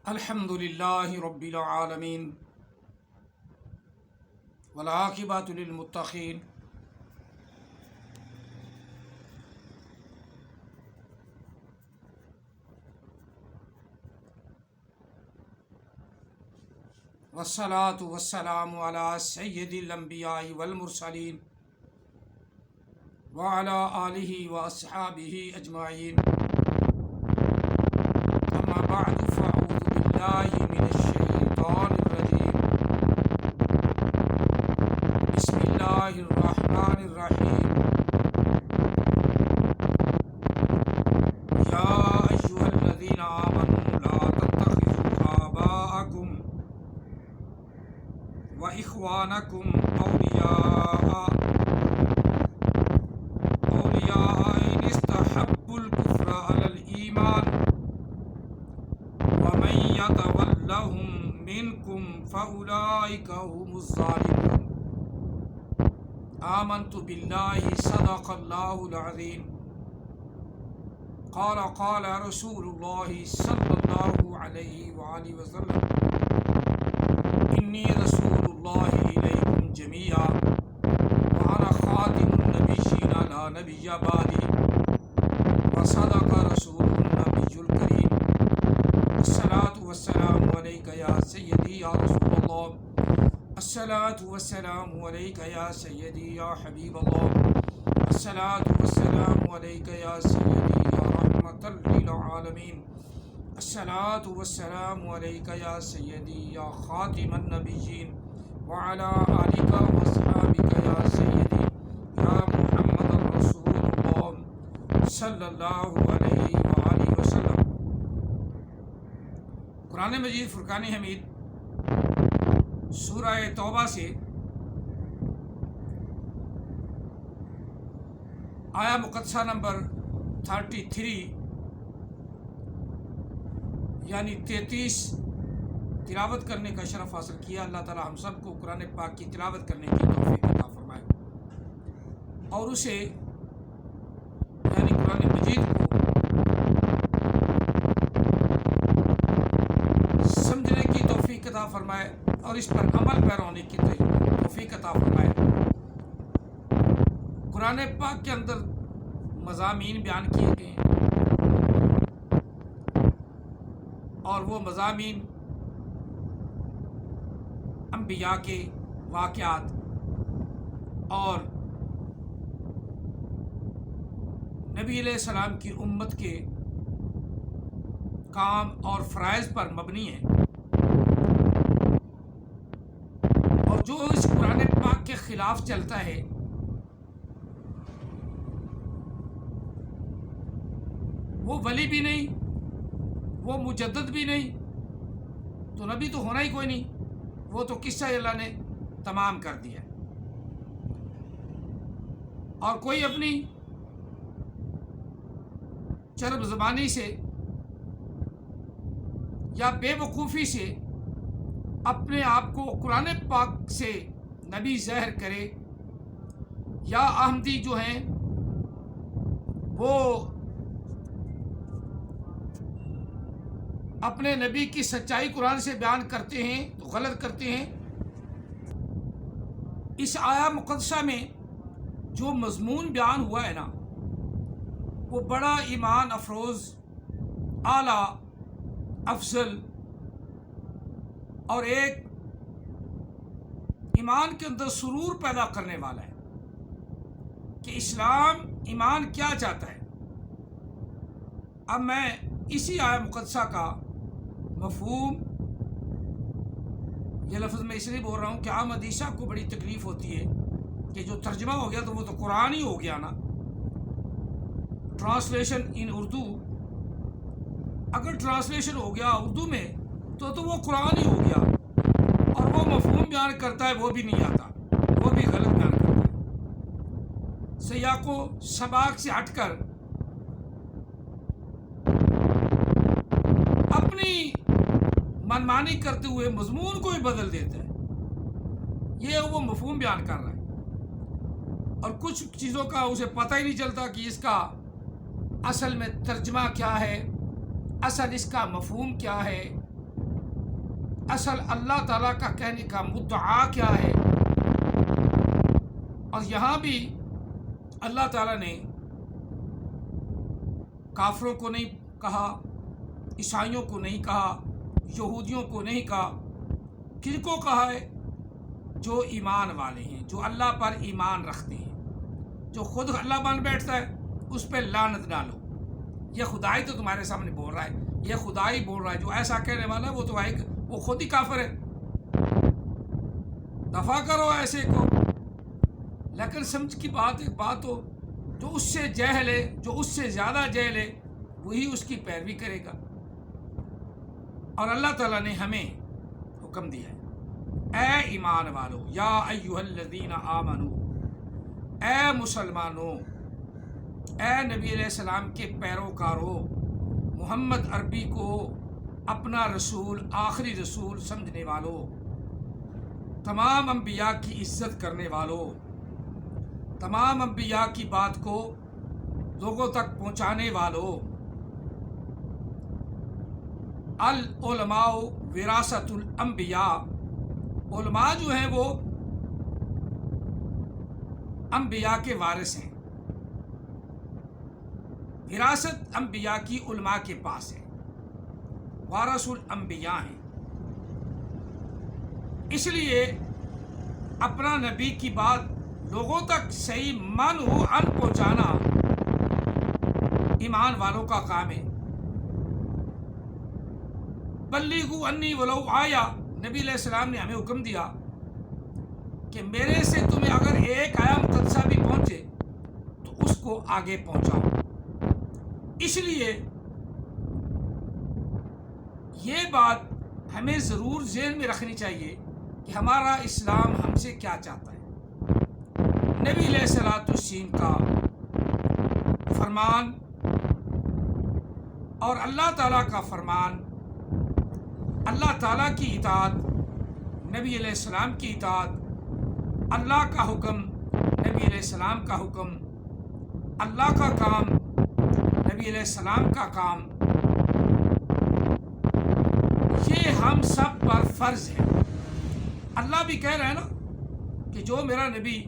الحمد للہ رب العالمین والعاقبۃ للمتقین والصلاۃ والسلام علی سید الانبیاء والمرسلین وعلی آلہ واصحابہ اجمعین اما بعد فاعوذ باللہ من الشیطان الرجیم بسم اللہ الرحمن الرحیم یا ایھا الذین آمنوا لا تتخذوا آباءکم وإخوانکم اولیاء ان استحبوا الكفر علی الایمان ومن يتولهم منكم فأولئك هم الظالمون آمنت بالله صدق الله العظيم قال رسول الله صلى الله عليه وآله وسلم إني رسول الله إليكم جميعا وأنا خاتم النبيين لا نبي بعدي وصدق رسول النبي الكريم الصلاة والسلام عليك يا سيدي يا رسول الله الصلاة والسلام عليك يا سيدي يا حبيب الله الصلاة والسلام عليك يا سيدي يا رحمة للعالمين الصلاة والسلام عليك يا سيدي يا خاتم النبيين وعلى آلك وأصحابك يا سيدي يا محمد رسول الله صلى الله عليه وآله وسلم۔ قرآن مجید فرقان حمید سورہ توبہ سے آیا مقدسہ نمبر 33 یعنی 33 تلاوت کرنے کا شرف حاصل کیا۔ اللہ تعالی ہم سب کو قرآن پاک کی تلاوت کرنے کی توفیق عطا فرمائے اور اسے یعنی قرآن مجید کو سمجھنے کی توفیق عطا فرمائے اور اس پر عمل پیرا ہونے کی توفیق عطا فرمائے۔ قرآن پاک کے اندر مضامین بیان کیے گئے ہیں اور وہ مضامین انبیاء کے واقعات اور نبی علیہ السلام کی امت کے کام اور فرائض پر مبنی ہیں، اور جو اس قرآن پاک کے خلاف چلتا ہے وہ ولی بھی نہیں، وہ مجدد بھی نہیں، تو نبی تو ہونا ہی کوئی نہیں، وہ تو قصہ اللہ نے تمام کر دیا۔ اور کوئی اپنی چرب زبانی سے یا بے وقوفی سے اپنے آپ کو قرآن پاک سے نبی ظاہر کرے، یا احمدی جو ہیں وہ اپنے نبی کی سچائی قرآن سے بیان کرتے ہیں تو غلط کرتے ہیں۔ اس آیا مقدسہ میں جو مضمون بیان ہوا ہے نا، وہ بڑا ایمان افروز، اعلیٰ، افضل اور ایک ایمان کے اندر سرور پیدا کرنے والا ہے کہ اسلام ایمان کیا چاہتا ہے۔ اب میں اسی آیا مقدسہ کا مفہوم، یہ لفظ میں اس لیے بول رہا ہوں کہ عام حدیثہ کو بڑی تکلیف ہوتی ہے کہ جو ترجمہ ہو گیا تو وہ تو قرآن ہی ہو گیا نا، ٹرانسلیشن ان اردو، اگر ٹرانسلیشن ہو گیا اردو میں تو وہ قرآن ہی ہو گیا، اور وہ مفہوم بیان کرتا ہے وہ بھی نہیں آتا، وہ بھی غلط بیان کرتا ہے۔ سیاق و سباق سے ہٹ کر اپنی منمانی کرتے ہوئے مضمون کو بھی بدل دیتا ہے، یہ وہ مفہوم بیان کر رہا ہے، اور کچھ چیزوں کا اسے پتہ ہی نہیں چلتا کہ اس کا اصل میں ترجمہ کیا ہے، اصل اس کا مفہوم کیا ہے، اصل اللہ تعالیٰ کا کہنے کا مدعا کیا ہے. اور یہاں بھی اللہ تعالیٰ نے کافروں کو نہیں کہا، عیسائیوں کو نہیں کہا، یہودیوں کو نہیں کہا. کن کو کہا ہے؟ جو ایمان والے ہیں، جو اللہ پر ایمان رکھتے ہیں. جو خود اللہ مان بیٹھتا ہے اس پہ لعنت ڈالو. یہ خدائی تو تمہارے سامنے بول رہا ہے، یہ خدائی بول رہا ہے. جو ایسا کہنے والا ہے وہ تو وہ خود ہی کافر ہے. دفع کرو ایسے کو. لیکن سمجھ کی بات ایک بات ہو، جو اس سے جہل ہے، جو اس سے زیادہ جہل ہے، وہی اس کی پیروی کرے گا. اور اللہ تعالیٰ نے ہمیں حکم دیا ہے، اے ایمان والو، یا ایھا الذین آمنو، اے مسلمانوں، اے نبی علیہ السلام کے پیروکاروں، محمد عربی کو اپنا رسول، آخری رسول سمجھنے والوں، تمام انبیاء کی عزت کرنے والوں، تمام انبیاء کی بات کو لوگوں تک پہنچانے والوں. العلماء وراثت الانبیاء، علماء جو ہیں وہ انبیاء کے وارث ہیں. وراثت انبیاء کی علماء کے پاس ہے، وارث الانبیاء ہیں. اس لیے اپنا نبی کی بات لوگوں تک صحیح من ہو ان پہنچانا ایمان والوں کا کام ہے. بلغوا انی ولو آیا، نبی علیہ السلام نے ہمیں حکم دیا کہ میرے سے تمہیں اگر ایک آیا مقدسہ بھی پہنچے تو اس کو آگے پہنچاؤ. اس لیے یہ بات ہمیں ضرور ذہن میں رکھنی چاہیے کہ ہمارا اسلام ہم سے کیا چاہتا ہے. نبی علیہ الصلوۃ والسلام کا فرمان اور اللہ تعالیٰ کا فرمان، اللہ تعالیٰ کی اطاعت، نبی علیہ السلام کی اطاعت، اللہ کا حکم، نبی علیہ السلام کا حکم، اللہ کا کام، نبی علیہ السلام کا کام، یہ ہم سب پر فرض ہے. اللہ بھی کہہ رہا ہے نا کہ جو میرا نبی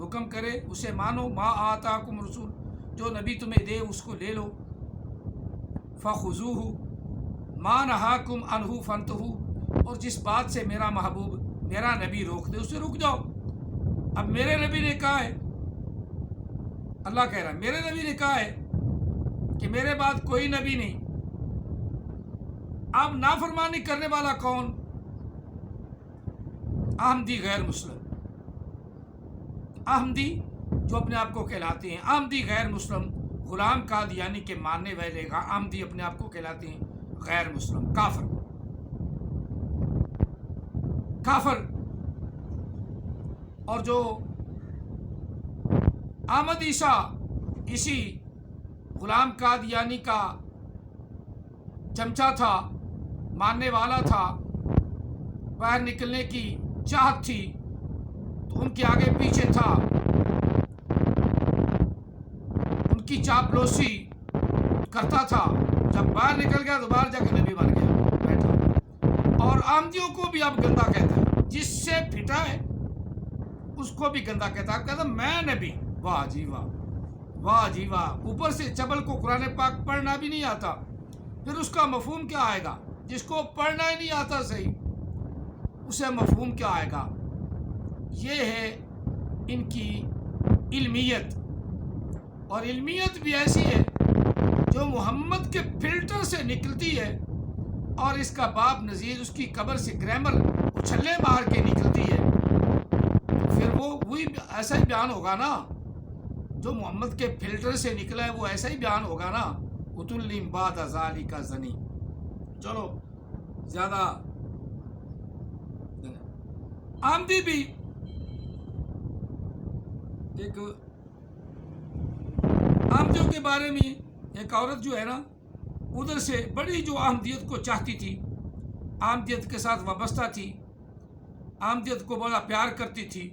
حکم کرے اسے مانو. ما آتاکم رسول، جو نبی تمہیں دے اس کو لے لو. فخذوہ ما نہاکم عنہ فانتہوا، اور جس بات سے میرا محبوب، میرا نبی روک دے اسے رک جاؤ. اب میرے نبی نے کہا ہے، اللہ کہہ رہا ہے میرے نبی نے کہا ہے کہ میرے بعد کوئی نبی نہیں. اب نافرمانی کرنے والا کون؟ احمدی غیر مسلم، احمدی جو اپنے آپ کو کہلاتے ہیں احمدی غیر مسلم، غلام قادیانی کے ماننے والے احمدی اپنے آپ کو کہلاتے ہیں غیر مسلم، کافر. کافر. اور جو احمد عیسیٰ اسی غلام قادیانی کا چمچہ تھا، ماننے والا تھا، باہر نکلنے کی چاہت تھی تو ان کے آگے پیچھے تھا، ان کی چاپلوسی کرتا تھا. جب باہر نکل گیا تو باہر جا کے نبی بن گیا بیٹھا. اور احمدیوں کو بھی اب گندا کہتا ہے، جس سے پھٹا ہے اس کو بھی گندا کہتا ہے. کہتا میں نبی. واہ جی واہ، واہ جی واہ. اوپر سے چبل کو قرآن پاک پڑھنا بھی نہیں آتا، پھر اس کا مفہوم کیا آئے گا؟ جس کو پڑھنا ہی نہیں آتا صحیح، اسے مفہوم کیا آئے گا؟ یہ ہے ان کی علمیت. اور علمیت بھی ایسی ہے جو محمد کے فلٹر سے نکلتی ہے، اور اس کا باب نظیر اس کی قبر سے گرامر اچھلے مار کے نکلتی ہے. تو پھر وہ وہی ایسا ہی بیان ہوگا نا، جو محمد کے فلٹر سے نکلا ہے وہ ایسا ہی بیان ہوگا نا. اتلم بعد ذالک زنی. چلو زیادہ آمدی بھی ایک آمدیوں کے بارے میں ایک عورت جو ہے نا ادھر سے بڑی جو احمدیت کو چاہتی تھی، احمدیت کے ساتھ وابستہ تھی، احمدیت کو بڑا پیار کرتی تھی.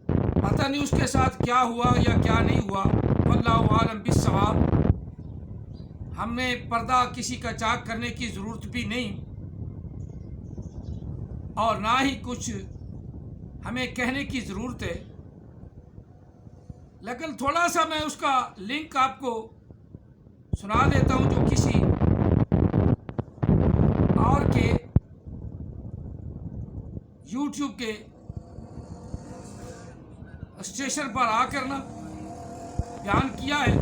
پتہ نہیں اس کے ساتھ کیا ہوا یا کیا نہیں ہوا، واللہ عالم بالصواب. ہم نے پردہ کسی کا چاک کرنے کی ضرورت بھی نہیں. اور نہ ہی کچھ ہمیں کہنے کی ضرورت ہے، لیکن تھوڑا سا میں اس کا لنک آپ کو سنا دیتا ہوں جو کسی اور کے یوٹیوب کے اسٹیشن پر آ کر نا بیان کیا ہے۔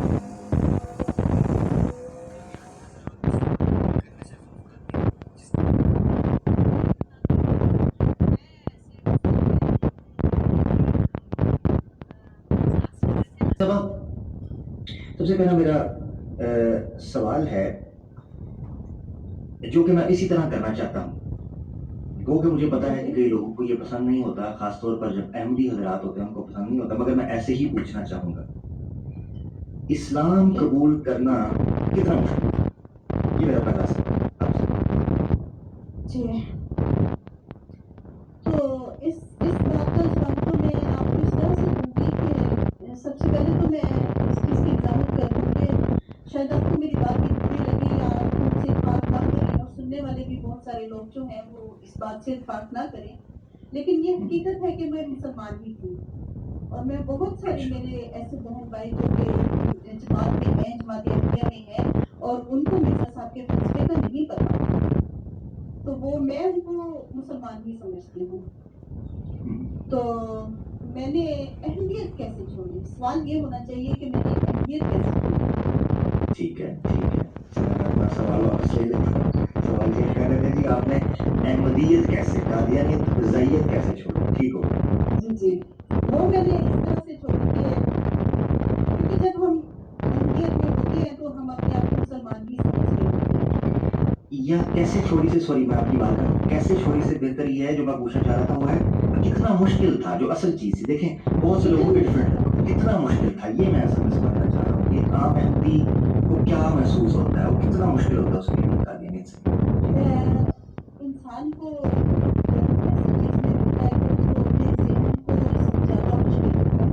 سب سے پہلا میرا سوال ہے جو کہ میں اسی طرح کرنا چاہتا ہوں، گو کہ مجھے پتا ہے کہ کئی لوگوں کو یہ پسند نہیں ہوتا، خاص طور پر جب احمدی حضرات ہوتے ہیں ان کو پسند نہیں ہوتا، مگر میں ایسے ہی پوچھنا چاہوں گا، اسلام قبول کرنا کتنا مشکل ہے؟ یہ میرا پہلا سوال آپ سے۔ جی تو اس بات کا جواب تو میں آپ کو اس طرح سے دوں گی کہ سب سے پہلے تو میں اس چیز کی وضاحت کر دوں کہ شاید آپ کو میری بات بھی بری لگے یا آپ کو مجھ سے اتفاق نہ کریں، اور سننے والے بھی بہت سارے لوگ جو ہیں وہ اس بات سے اتفاق نہ کریں، لیکن یہ حقیقت ہے کہ میں مسلمان بھی تھی، اور میں بہت سارے میرے ایسے بہن بھائی جو کہ جماعت میں ہیں، جماعت احمدیہ میں ہیں، اور ان کو مرزا صاحب کے فلسفے کا نہیں پتا، تو وہ میں ان کو مسلمان بھی سمجھتی ہوں۔ تو میں نے اہمیت کیسے چھوڑی؟ سوال یہ ہونا چاہیے کہ میں نے اہمیت کیسے چھوڑی؟ ٹھیک ہے میں اپنا سوال واپس لے لیتا ہوں۔ سوال یہ کہہ رہے تھے جی آپ نے احمدیت کیسے، قادیانیت، رضائیت کیسے چھوڑی؟ ٹھیک ہو جی وہ میں نے اس طرح سے چھوڑی کہ کیونکہ جب ہم اہمیت میں ہوتے ہیں تو ہم اپنے آپ کو مسلمان بھی سمجھتے ہیں۔ یا کیسے چھوڑی سے، سوری میں آپ کی بات کروں، کیسے چھوڑی سے بہتر یہ ہے جو میں پوچھنا چاہ رہا تھا وہ ہے کتنا مشکل تھا، جو اصل چیز تھی۔ دیکھیں بہت سے لوگوں کے ڈفرینٹ، کتنا مشکل تھا یہ میں اصل میں سمجھنا چاہ رہا ہوں، ایک عام احمدی کو کیا محسوس ہوتا ہے، وہ کتنا مشکل ہوتا ہے اس کے لیے قادیانیت سے۔ انسان کو جب ایسی چیز میں ہوتا ہے تو اس کو اپنے ذہن کو سمجھانا مشکل ہوتا ہے،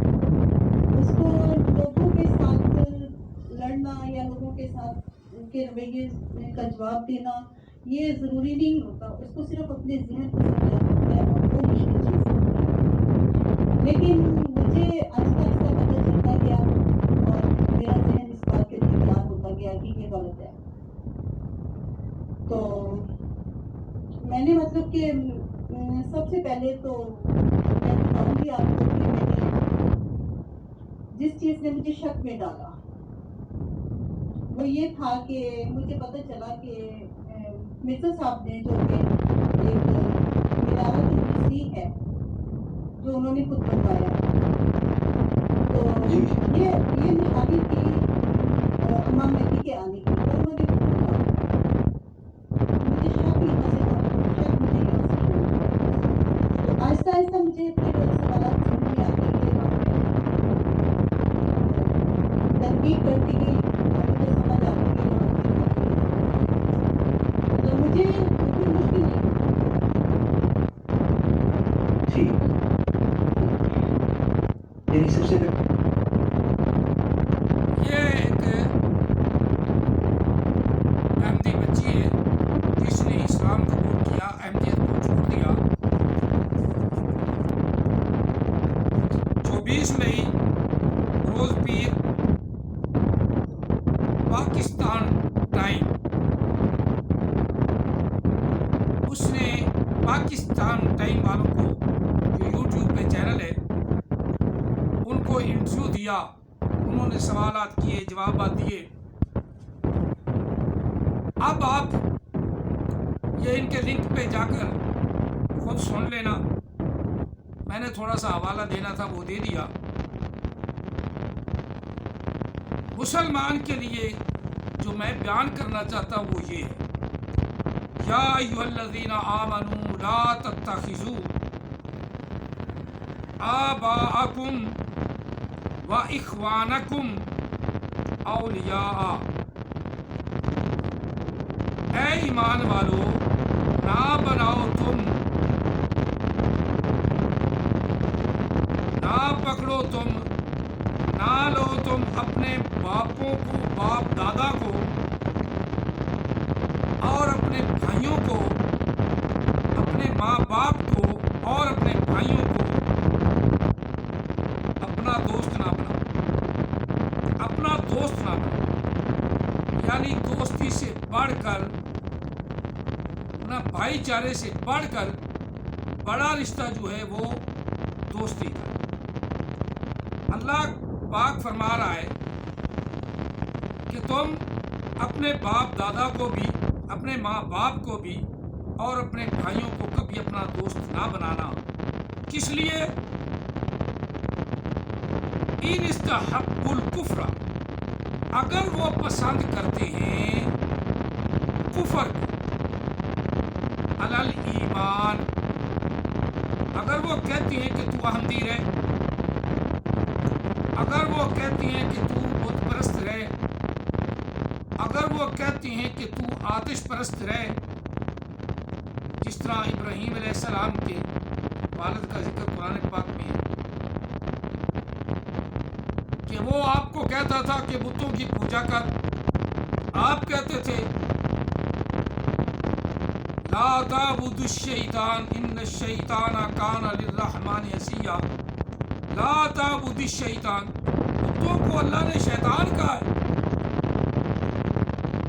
اس کو لوگوں کے ساتھ لڑنا یا لوگوں کے ساتھ ان کے رویے کا جواب دینا یہ ضروری نہیں ہوتا، اس کو صرف اپنے ذہن کو سمجھانا ہوتا ہے، اور وہ مشکل چیز ہوتی ہے۔ لیکن مجھے آہستہ آہستہ پتہ چلتا گیا اور میرا ذہن اس بات کے لیے تیار ہوتا گیا کہ یہ غلط ہے، تو میں نے مطلب کہ سب سے پہلے تو میں بتاؤں گی آپ کو کہ میں نے جس چیز نے مجھے شک میں ڈالا وہ یہ تھا کہ مجھے پتہ چلا کہ مرزا صاحب نے جو کہ ایک ولایت المسیح ہے جو انہوں نے خود بنوایا، تو یہ نشانی تھی امام مہدی کے آنے کی، اور انہوں نے خود بنوایا۔ مجھے شک یہاں سے تھا، شک مجھے یہاں سے تھا، تو آہستہ آہستہ مجھے پھر سوالات سمجھ میں آتے گئے، تحقیق کرتی گئی، اور مجھے سمجھ آتی گئی، تو مجھے بالکل مشکل نہیں ٹھیک یعنی سب سے یہ ایک احمدی بچی ہے جس نے اسلام قبول کیا، احمدیت کو چھوڑ دیا۔ 24 مئی روز پیر پاکستان ٹائم، اس نے پاکستان ٹائم والوں کو جو یوٹیوب پہ چینل ہے ان کو انٹرویو دیا، انہوں نے سوالات کیے، جوابات دیے۔ اب آپ یہ ان کے لنک پہ جا کر خود سن لینا، میں نے تھوڑا سا حوالہ دینا تھا وہ دے دیا۔ مسلمان کے لیے جو میں بیان کرنا چاہتا ہوں وہ یہ ہے، یا ایھا الذین آمنوا لا تتخذوا آباءکم و اخوانکم اولیاء، اے ایمان والو نہ بناؤ تم، نہ پکڑو تم، نہ لو تم اپنے باپوں کو، باپ دادا کو، اور اپنے بھائیوں کو، اپنے ماں باپ دوستی سے بڑھ کر، نہ بھائی چارے سے بڑھ کر بڑا رشتہ جو ہے وہ دوستی کا۔ اللہ پاک فرما رہا ہے کہ تم اپنے باپ دادا کو بھی، اپنے ماں باپ کو بھی اور اپنے بھائیوں کو کبھی اپنا دوست نہ بنانا۔ کس لیے؟ ان استحب الکفر، اگر وہ پسند کرتے ہیں کفر علی الایمان، اگر وہ کہتے ہیں کہ تو احمدی رہ، اگر وہ کہتے ہیں کہ تو بت پرست رہ، اگر وہ کہتے ہیں کہ تو آتش پرست رہ، جس طرح ابراہیم علیہ السلام کے والد کا ذکر قرآن پاک میں ہے کہ وہ آپ کو کہتا تھا کہ بتوں کی پوجا کر، آپ کہتے تھے لا تعبدوا الشیطان ان الشیطان کان للرحمن عصیا، لا تعبدوا الشیطان، بتوں کو اللہ نے شیطان کہا ہے،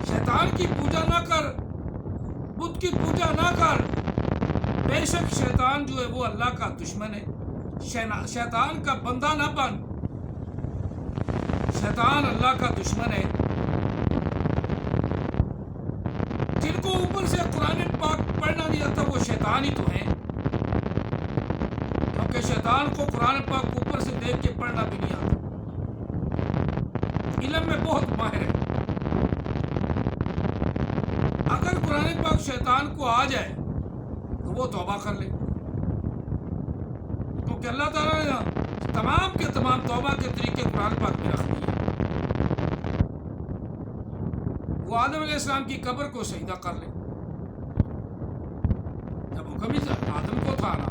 شیطان کی پوجا نہ کر، بت کی پوجا نہ کر، بے شک شیطان جو ہے وہ اللہ کا دشمن ہے، شیطان کا بندہ نہ بن، شیطان اللہ کا دشمن ہے۔ جن کو اوپر سے قرآن پاک پڑھنا نہیں آتا وہ شیطان ہی تو ہیں، کیونکہ شیطان کو قرآن پاک اوپر سے دیکھ کے پڑھنا بھی نہیں آتا، علم میں بہت ماہر ہے۔ اگر قرآن پاک شیطان کو آ جائے تو وہ توبہ کر لے، کیونکہ اللہ تعالیٰ نے تمام کے تمام توبہ کے طریقے قرآن پاک میں رکھ دیے۔ وہ آدم علیہ السلام کی قبر کو سجدہ کر لے، جب حکم ہی آدم کو تھا نا،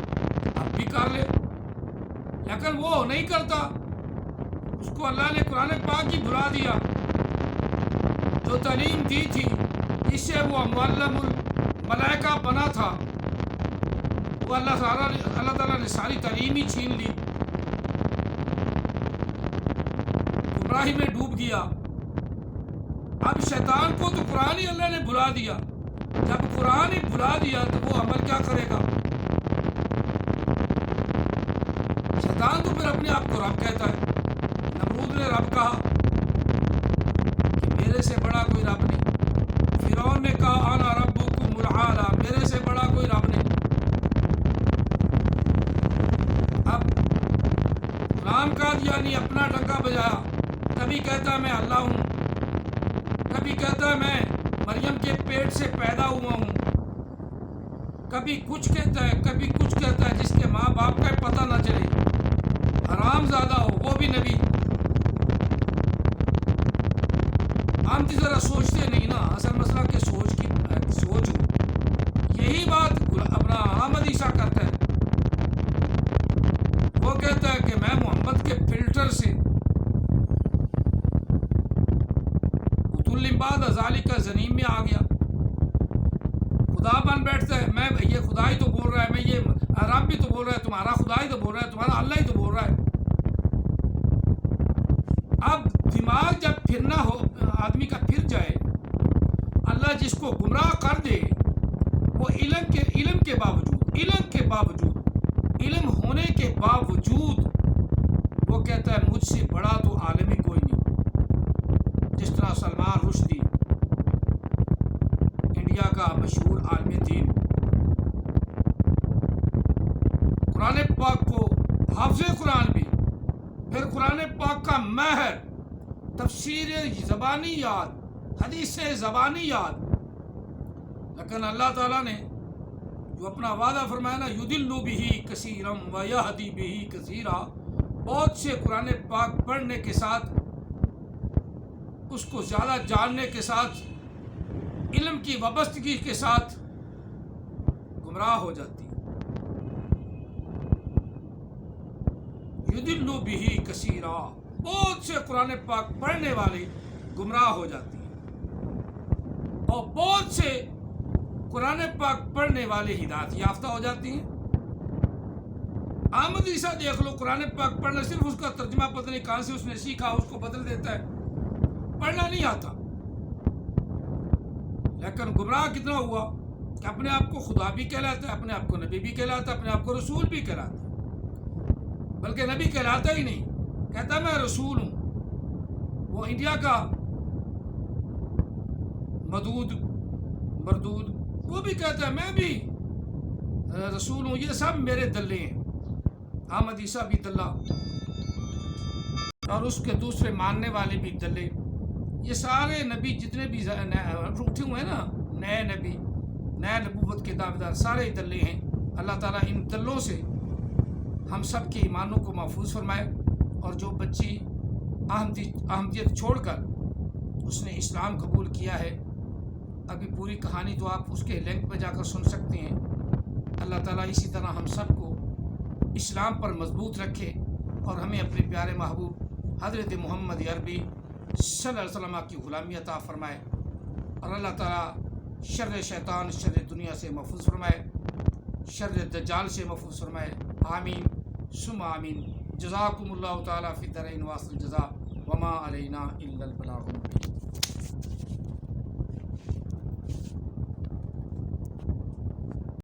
اب بھی کر لے، لیکن وہ نہیں کرتا، اس کو اللہ نے قرآن پاک ہی بھلا دیا، جو تعلیم دی تھی اس سے وہ معلم الملائکہ بنا تھا، وہ اللہ تعالیٰ نے ساری تعلیم ہی چھین لی، گمراہی میں ڈوب گیا۔ اب شیطان کو تو قرآن ہی اللہ نے بھلا دیا، جب قرآن ہی بھلا دیا تو وہ عمل کیا کرے گا؟ شیطان تو پھر اپنے آپ کو رب کہتا ہے، نمرود نے رب کہا کہ میرے سے بڑا کوئی رب نہیں، فرعون نے کہا انا ربکم الاعلی، میرے سے بڑا کوئی رب نہیں۔ اب غلام قادیانی اپنا ڈنکا بجایا، کبھی کہتا ہے میں اللہ ہوں، کبھی کہتا ہے میں مریم کے پیٹ سے پیدا ہوا ہوں، کبھی کچھ کہتا ہے، کبھی کچھ کہتا ہے، جس کے ماں باپ کا پتہ نہ چلے، حرام زادہ ہو، وہ بھی نبی۔ ہم تو ذرا سوچتے نہیں نا، اصل مسئلہ کہ سوچ ہو، یہی بات اپنا احمد عیسیٰ کرتا ہے، وہ کہتا ہے کہ میں محمد کے فلٹر سے بعد ذالک کا زنیم میں آ گیا، خدا بن بیٹھتا ہے، میں یہ خدا ہی تو بول رہا ہے، میں یہ رب بھی تو بول رہا ہے، تمہارا خدا ہی تو بول رہا ہے، تمہارا اللہ ہی تو بول رہا ہے۔ اب دماغ جب پھرنا ہو آدمی کا پھر جائے، اللہ جس کو گمراہ کر دے، وہ علم کے باوجود علم ہونے کے باوجود وہ کہتا ہے مجھ سے بڑا تو عالم ہی کوئی نہیں، جس طرح سلمان رشدی انڈیا کا مشہور عالم دین، قرآن پاک کو حافظ قرآن بھی، پھر قرآن پاک کا ماہر، تفسیر زبانی یاد، حدیث زبانی یاد، لیکن اللہ تعالیٰ نے جو اپنا وعدہ فرمایا نا یضل بہ کثیرا ویہدی بہ کثیرا، بہت سے قرآن پاک پڑھنے کے ساتھ، اس کو زیادہ جاننے کے ساتھ، علم کی وابستگی کے ساتھ گمراہ ہو جاتی ہے۔ یضل بہ کثیرا، بہت سے قرآن پاک پڑھنے والے گمراہ ہو جاتے ہیں، اور بہت سے قرآن پاک پڑھنے والے ہدایت یافتہ ہو جاتی ہیں۔ احمد عیسیٰ دیکھ لو، قرآن پاک پڑھنا، صرف اس کا ترجمہ پتہ نہیں کہاں سے اس نے سیکھا، اس کو بدل دیتا ہے، پڑھنا نہیں آتا، لیکن گمراہ کتنا ہوا کہ اپنے آپ کو خدا بھی کہلاتا ہے، اپنے آپ کو نبی بھی کہلاتا ہے، اپنے آپ کو رسول بھی کہلاتا ہے، بلکہ نبی کہلاتا ہی نہیں، کہتا ہے میں رسول ہوں۔ وہ انڈیا کا مردود وہ بھی کہتا ہے میں بھی رسول ہوں، یہ سب میرے دلے ہیں۔ احمد عیسیٰ بھی دلہ اور اس کے دوسرے ماننے والے بھی دلے، یہ سارے نبی جتنے بھی اٹھے ہوئے ہیں نا، نئے نبی، نئے نبوت کے دعوے دار، سارے ہی دلے ہیں۔ اللہ تعالیٰ ان دلوں سے ہم سب کے ایمانوں کو محفوظ فرمائے، اور جو بچی احمدیت چھوڑ کر اس نے اسلام قبول کیا ہے، ابھی پوری کہانی تو آپ اس کے لنک پہ جا کر سن سکتے ہیں۔ اللہ تعالیٰ اسی طرح ہم سب کو اسلام پر مضبوط رکھے اور ہمیں اپنے پیارے محبوب حضرت محمد عربی صلی اللہ علیہ وسلم کی غلامی عطا فرمائے، اور اللہ تعالیٰ شر شیطان، شر دنیا سے محفوظ فرمائے، شر دجال سے محفوظ فرمائے۔ آمین ثم آمین۔ جزاکم اللہ تعالیٰ فی الدارین واصل الجزاء وما علینا الا البلاغ المبین۔